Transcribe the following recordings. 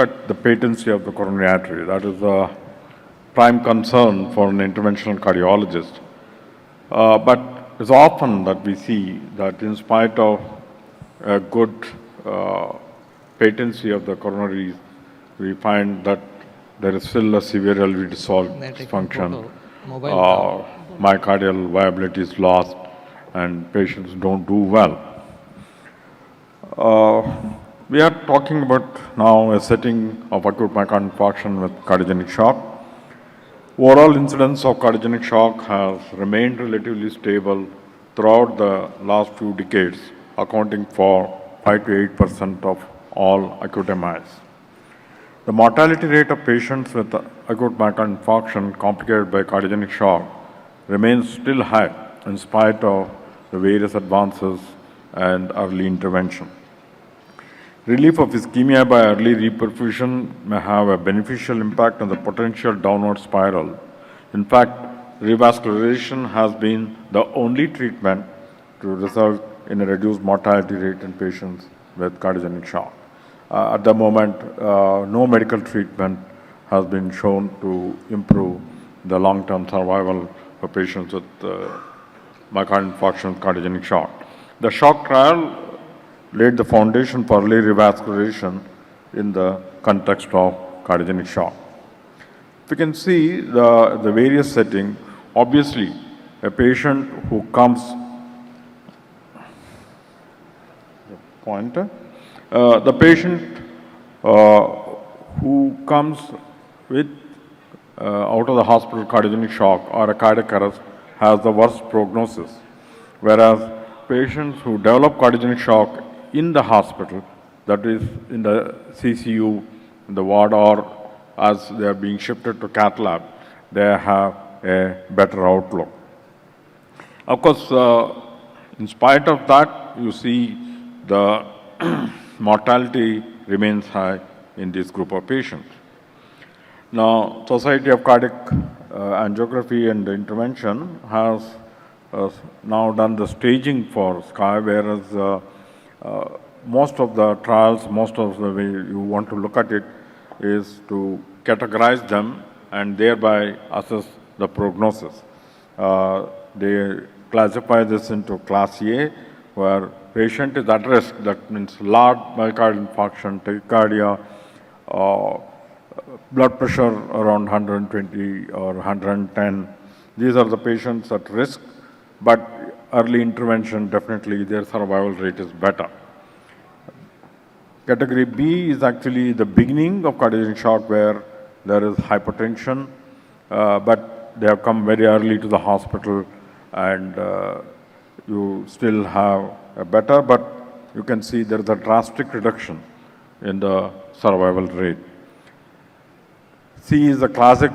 at the patency of the coronary artery. That is a prime concern for an interventional cardiologist. But it's often that we see that in spite of a good patency of the coronaries, we find that there is still a severe LV dysfunction, myocardial viability is lost, and patients don't do well. We are talking about now a setting of acute myocardial infarction with cardiogenic shock. Overall incidence of cardiogenic shock has remained relatively stable throughout the last few decades, accounting for 5 to 8% of all acute MIs. The mortality rate of patients with acute myocardial infarction complicated by cardiogenic shock remains still high in spite of the various advances and early intervention. Relief of ischemia by early reperfusion may have a beneficial impact on the potential downward spiral. In fact, revascularization has been the only treatment to result in a reduced mortality rate in patients with cardiogenic shock. At the moment, no medical treatment has been shown to improve the long-term survival for patients with myocardial infarction with cardiogenic shock. The shock trial laid the foundation for early revascularization in the context of cardiogenic shock. If you can see the various settings, obviously a patient who comes, the patient who comes with out of the hospital cardiogenic shock or a cardiac arrest has the worst prognosis, whereas patients who develop cardiogenic shock in the hospital, that is in the CCU, in the ward, or as they are being shifted to cath lab, they have a better outlook. Of course, in spite of that, you see the mortality remains high in this group of patients. Now, Society of Cardiac Angiography and Intervention has now done the staging for SCAI, whereas most of the trials, most of the way you want to look at it is to categorize them and thereby assess the prognosis. They classify this into class A, where patient is at risk, that means large myocardial infarction, tachycardia, blood pressure around 120 or 110. These are the patients at risk, but early intervention, definitely their survival rate is better. Category B is actually the beginning of cardiogenic shock where there is hypertension, but they have come very early to the hospital and you still have a better, but you can see there is a drastic reduction in the survival rate. C is the classic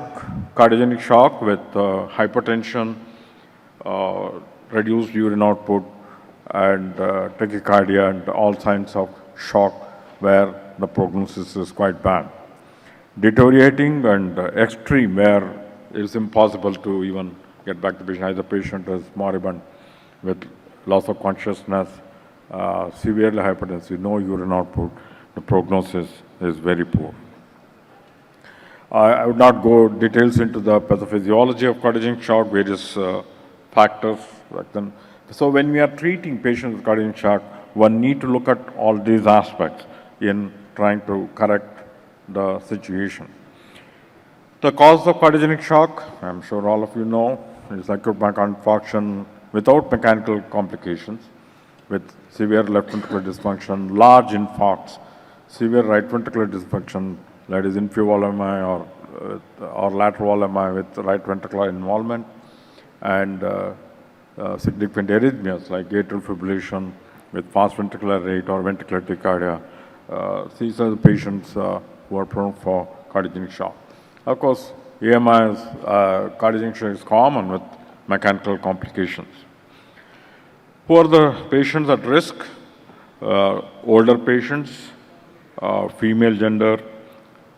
cardiogenic shock with hypertension, reduced urine output, and tachycardia and all signs of shock where the prognosis is quite bad. Deteriorating and extreme where it is impossible to even get back to the patient. Either the patient is moribund with loss of consciousness, severely hypertensive, no urine output, the prognosis is very poor. I would not go details into the pathophysiology of cardiogenic shock, various factors. So when we are treating patients with cardiogenic shock, one need to look at all these aspects in trying to correct the situation. The cause of cardiogenic shock, I'm sure all of you know, is acute myocardial infarction without mechanical complications, with severe left ventricular dysfunction, large infarcts, severe right ventricular dysfunction, that is infemoral MI or lateral MI with right ventricular involvement, and significant arrhythmias like atrial fibrillation with fast ventricular rate or ventricular tachycardia. These are the patients who are prone for cardiogenic shock. Of course, AMI cardiogenic shock is common with mechanical complications. Who are the patients at risk? Older patients, female gender,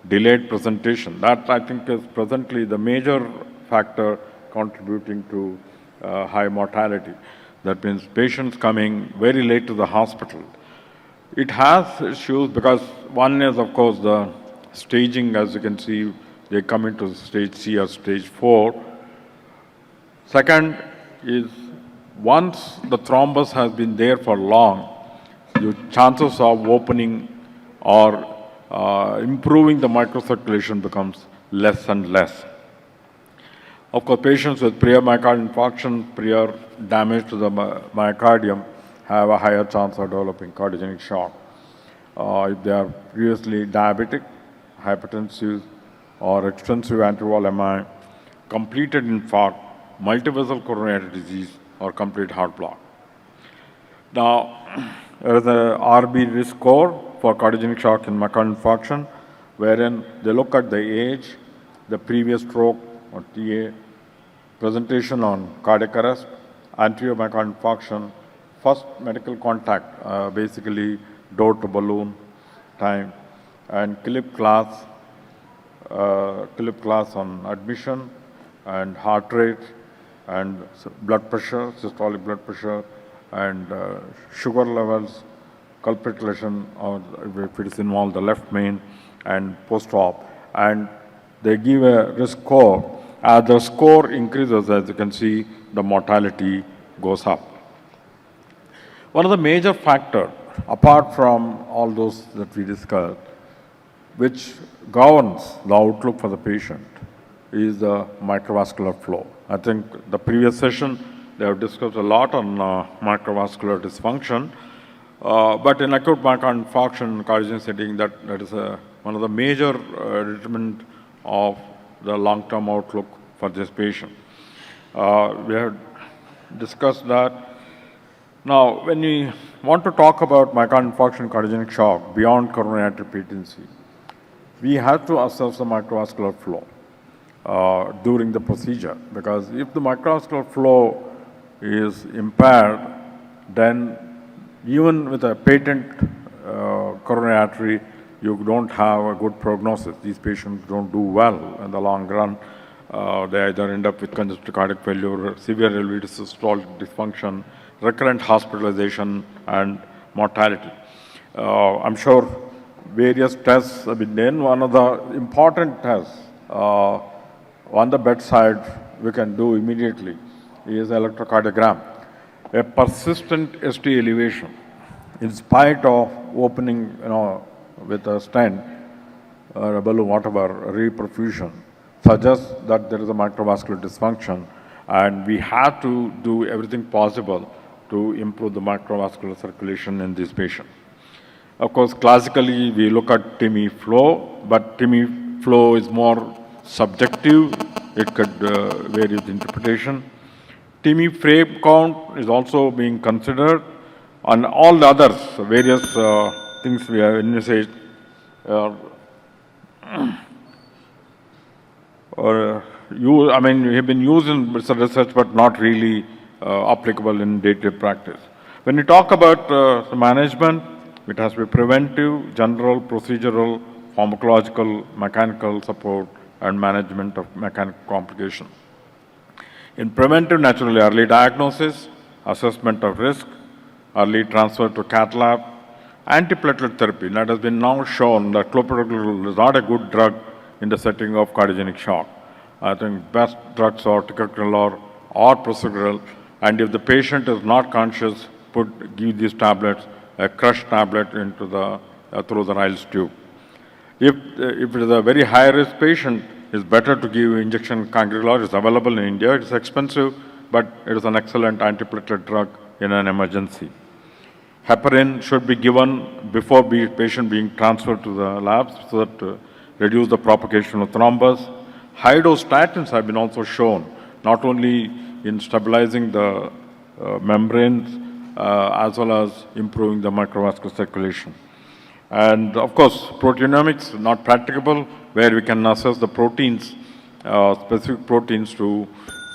delayed presentation. That I think is presently the major factor contributing to high mortality. That means patients coming very late to the hospital. It has issues because one is, of course, the staging, as you can see, they come into stage C or stage 4. Second is once the thrombus has been there for long, your chances of opening or improving the microcirculation becomes less and less. Of course, patients with prior myocardial infarction, prior damage to the myocardium have a higher chance of developing cardiogenic shock. If they are previously diabetic, hypertensive, or extensive anti-wall MI, completed infarct, multivessel coronary disease, or complete heart block. Now, there is a RB risk score for cardiogenic shock in myocardial infarction, wherein they look at the age, the previous stroke or TA, presentation on cardiac arrest, anterior myocardial infarction, first medical contact, basically door to balloon time, and clip class on admission, and heart rate, and blood pressure, systolic blood pressure, and sugar levels, culprit lesion, or if it is involved the left main, and post-op. And they give a risk score. As the score increases, as you can see, the mortality goes up. One of the major factors, apart from all those that we discussed, which governs the outlook for the patient, is the microvascular flow. I think the previous session, they have discussed a lot on microvascular dysfunction, but in acute myocardial infarction cardiogenic setting, that is one of the major determinant of the long-term outlook for this patient. We have discussed that. Now, when we want to talk about myocardial infarction cardiogenic shock beyond coronary artery patency, we have to assess the microvascular flow during the procedure, because if the microvascular flow is impaired, then even with a patent coronary artery, you don't have a good prognosis. These patients don't do well in the long run. They either end up with congestive cardiac failure, severe elevated systolic dysfunction, recurrent hospitalization, and mortality. I'm sure various tests have been done. One of the important tests on the bedside we can do immediately is electrocardiogram. A persistent ST elevation, in spite of opening, with a stent or a balloon, whatever, reperfusion, suggests that there is a microvascular dysfunction, and we have to do everything possible to improve the microvascular circulation in this patient. Of course, classically, we look at TIMI flow, but TIMI flow is more subjective. It could vary with interpretation. TIMI frame count is also being considered, and all the others, various things we have envisaged, have been used in research, but not really applicable in day-to-day practice. When we talk about the management, it has to be preventive, general, procedural, pharmacological, mechanical support, and management of mechanical complications. In preventive, naturally, early diagnosis, assessment of risk, early transfer to cath lab, antiplatelet therapy. That has been now shown that clopidogrel is not a good drug in the setting of cardiogenic shock. I think best drugs are ticagrelor or prasugrel, and if the patient is not conscious, give these tablets, a crushed tablet into the through the Riles tube. If it is a very high-risk patient, it's better to give injection cangrelor. It's available in India. It's expensive, but it is an excellent antiplatelet drug in an emergency. Heparin should be given before patient being transferred to the labs so that to reduce the propagation of thrombus. High-dose statins have been also shown, not only in stabilizing the membranes as well as improving the microvascular circulation. And of course, proteomics not practicable, where we can assess the proteins, specific proteins to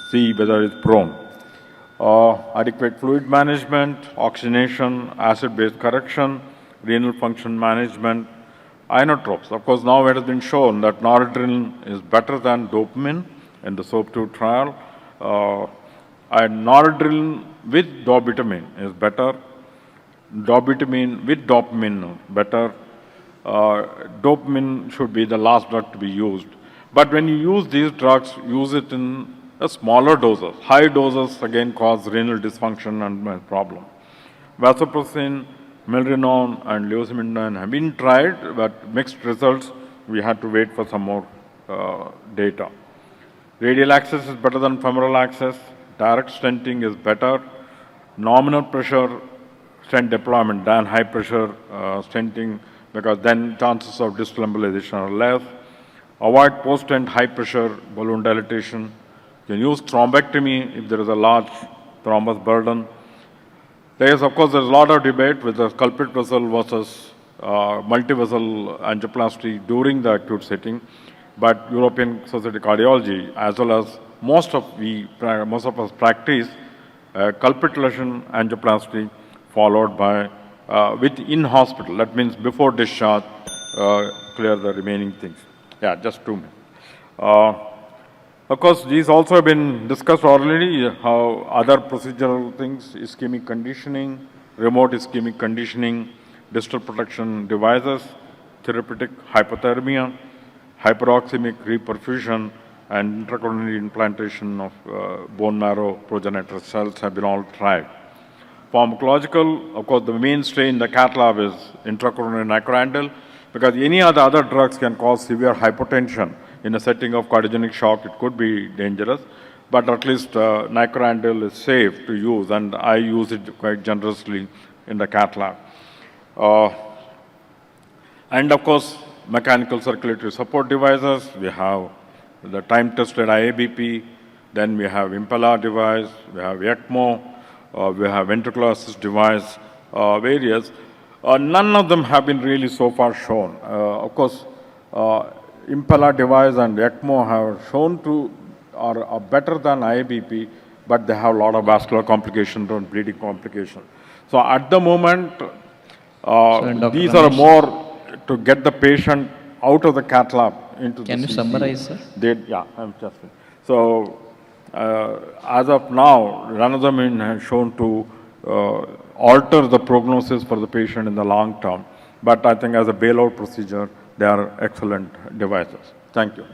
see whether it's prone. Adequate fluid management, oxygenation, acid-base correction, renal function management, inotropes. Of course, now it has been shown that noradrenaline is better than dopamine in the SOAP2 trial. And noradrenaline with dobutamine is better. Dobutamine with dopamine better. dopamine should be the last drug to be used. But when you use these drugs, use it in a smaller doses. High doses again cause renal dysfunction and problem. Vasopressin, milrinone, and leucimidine have been tried, but mixed results. We had to wait for some more data. Radial access is better than femoral access. Direct stenting is better. Nominal pressure stent deployment than high pressure stenting, because then chances of distal embolization are less. Avoid post-stent high pressure balloon dilatation. You can use thrombectomy if there is a large thrombus burden. There is, of course, there's a lot of debate with the culprit vessel versus multi-vessel angioplasty during the acute setting. But European Society of Cardiology, as well as most of us practice culprit lesion angioplasty followed by with in-hospital. That means before discharge, clear the remaining things. Yeah, just 2 minutes. Of course, these also have been discussed already, how other procedural things, ischemic conditioning, remote ischemic conditioning, distal protection devices, therapeutic hypothermia, hyperoxemic reperfusion, and intracoronary implantation of bone marrow progenitor cells have been all tried. Pharmacological, of course, the mainstay in the cath lab is intracoronary nicorandil, because any other drugs can cause severe hypotension. In a setting of cardiogenic shock, it could be dangerous, but at least nicorandil is safe to use, and I use it quite generously in the cath lab. And of course, mechanical circulatory support devices. We have the time-tested IABP, then we have Impella device, we have ECMO, we have ventricular assist device, various. None of them have been really so far shown. Of course, Impella device and ECMO have shown to are better than IABP, but they have a lot of vascular complications and bleeding complications. So at the moment, these Ramesh, are more to get the patient out of the cath lab into can the you CC. summarize, sir? Yeah, I'm just. So as of now, ranitidine has shown to alter the prognosis for the patient in the long term. But I think as a bailout procedure, they are excellent devices. Thank you.